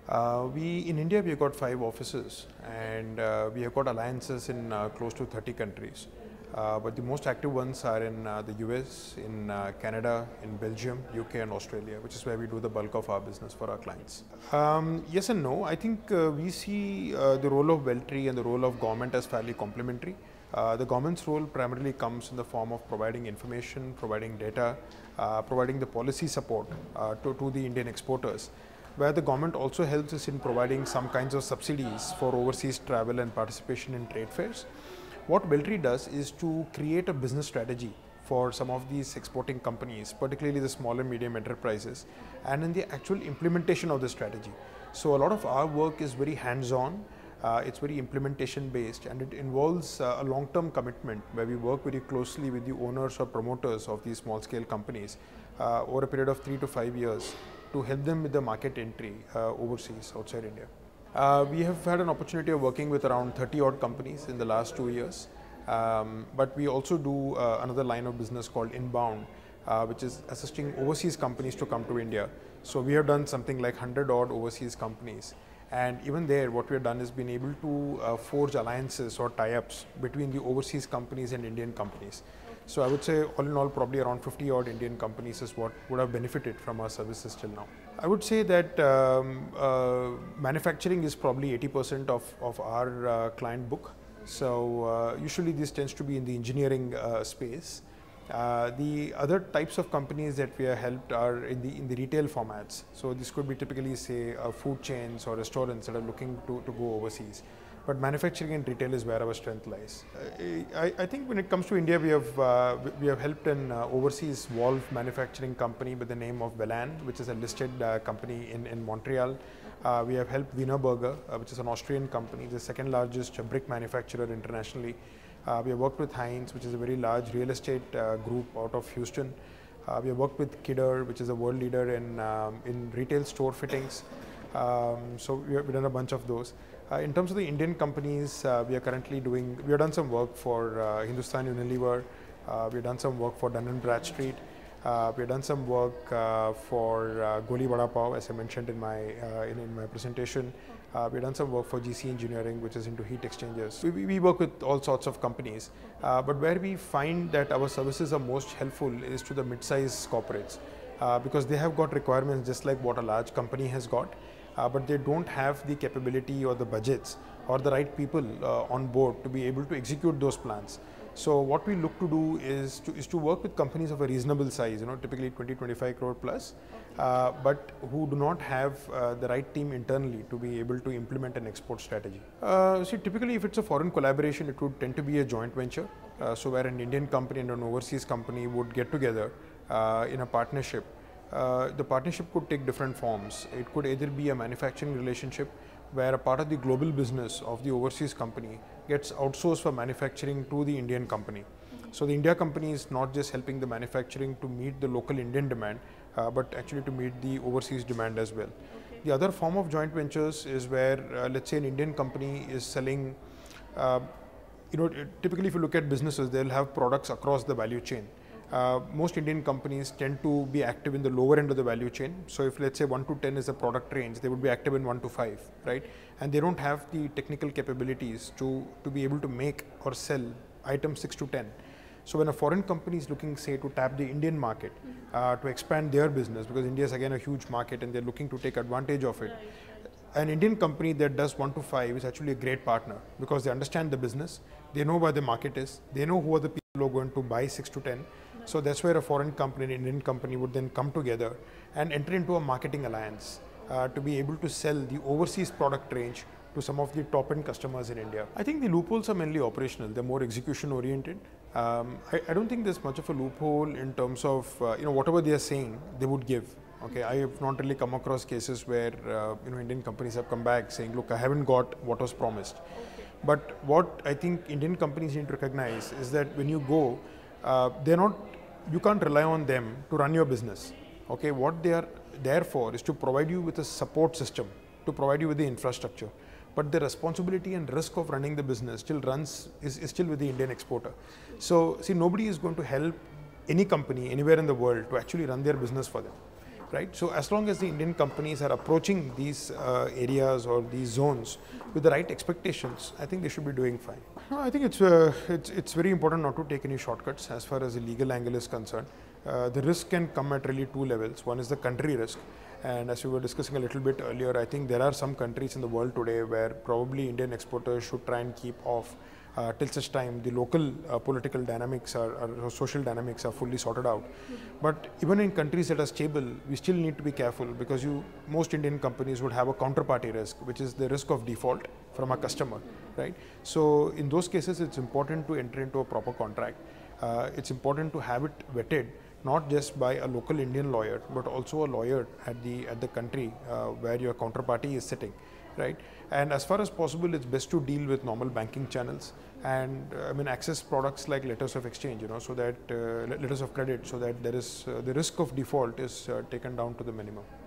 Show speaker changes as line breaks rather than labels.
In India, we have got 5 offices, and we have got alliances in close to 30 countries. But the most active ones are in the US, in Canada, in Belgium, UK and Australia, which is where we do the bulk of our business for our clients. Yes and no. I think we see the role of Veltri and the role of government as fairly complementary. The government's role primarily comes in the form of providing information, providing data, providing the policy support to the Indian exporters, where the government also helps us in providing some kinds of subsidies for overseas travel and participation in trade fairs. What Veltri does is to create a business strategy for some of these exporting companies, particularly the small and medium enterprises, and in the actual implementation of the strategy. So a lot of our work is very hands-on, it's very implementation based, and it involves a long-term commitment where we work very closely with the owners or promoters of these small-scale companies over a period of 3 to 5 years to help them with the market entry overseas, outside India. We have had an opportunity of working with around 30 odd companies in the last 2 years, but we also do another line of business called inbound, which is assisting overseas companies to come to India. So we have done something like 100 odd overseas companies, and even there what we have done is been able to forge alliances or tie-ups between the overseas companies and Indian companies. So I would say all in all probably around 50 odd Indian companies is what would have benefited from our services till now. I would say that manufacturing is probably 80% of our client book. So usually this tends to be in the engineering space. The other types of companies that we have helped are in the retail formats. So this could be typically say food chains or restaurants that are looking to go overseas. But manufacturing and retail is where our strength lies. I think when it comes to India, we have helped an overseas valve manufacturing company by the name of wherein, which is a listed company in Montreal. We have helped Wienerberger, which is an Austrian company, the second largest brick manufacturer internationally. We have worked with Heinz, which is a very large real estate group out of Houston. We have worked with Kidder, which is a world leader in retail store fittings. So we've done a bunch of those. In terms of the Indian companies, we have done some work for Hindustan Unilever. We have done some work for Dun & Bradstreet. We have done some work for Goli Vada Pav, as I mentioned in my presentation. We have done some work for GC Engineering, which is into heat exchangers. We work with all sorts of companies, but where we find that our services are most helpful is to the mid-size corporates, because they have got requirements just like what a large company has got, but they don't have the capability or the budgets or the right people on board to be able to execute those plans. So what we look to do is to work with companies of a reasonable size, typically 20-25 crore plus, but who do not have the right team internally to be able to implement an export strategy. See, typically if it's a foreign collaboration, it would tend to be a joint venture. So where an Indian company and an overseas company would get together in a partnership. The partnership could take different forms. It could either be a manufacturing relationship where a part of the global business of the overseas company gets outsourced for manufacturing to the Indian company. So the India company is not just helping the manufacturing to meet the local Indian demand, but actually to meet the overseas demand as well. The other form of joint ventures is where, let's say an Indian company is selling, typically if you look at businesses, they'll have products across the value chain. Most Indian companies tend to be active in the lower end of the value chain. So if let's say 1 to 10 is a product range, they would be active in 1 to 5, right? And they don't have the technical capabilities to be able to make or sell items 6 to 10. So when a foreign company is looking, say, to tap the Indian market, to expand their business, because India is again a huge market and they're looking to take advantage of it, an Indian company that does 1 to 5 is actually a great partner because they understand the business, they know where the market is, they know who are the people who are going to buy 6 to 10. So that's where a foreign company and an Indian company would then come together and enter into a marketing alliance to be able to sell the overseas product range to some of the top-end customers in India. I think the loopholes are mainly operational. They're more execution-oriented. I don't think there's much of a loophole in terms of whatever they are saying, they would give. Okay, I have not really come across cases where Indian companies have come back saying, look, I haven't got what was promised. But what I think Indian companies need to recognize is that when you go, you can't rely on them to run your business. Okay, what they are there for is to provide you with a support system, to provide you with the infrastructure. But the responsibility and risk of running the business is still with the Indian exporter. So see, nobody is going to help any company anywhere in the world to actually run their business for them. right? So as long as the Indian companies are approaching these areas or these zones with the right expectations, I think they should be doing fine. No, I think it's very important not to take any shortcuts as far as the legal angle is concerned. The risk can come at really two levels. One is the country risk, and as we were discussing a little bit earlier, I think there are some countries in the world today where probably Indian exporters should try and keep off till such time the local political dynamics or social dynamics are fully sorted out. But even in countries that are stable, we still need to be careful, because most Indian companies would have a counterparty risk, which is the risk of default from a customer, right? So in those cases, it's important to enter into a proper contract. It's important to have it vetted, not just by a local Indian lawyer, but also a lawyer at the country where your counterparty is sitting, right? And as far as possible, it's best to deal with normal banking channels and access products like letters of exchange, so that letters of credit, so that there is the risk of default is taken down to the minimum.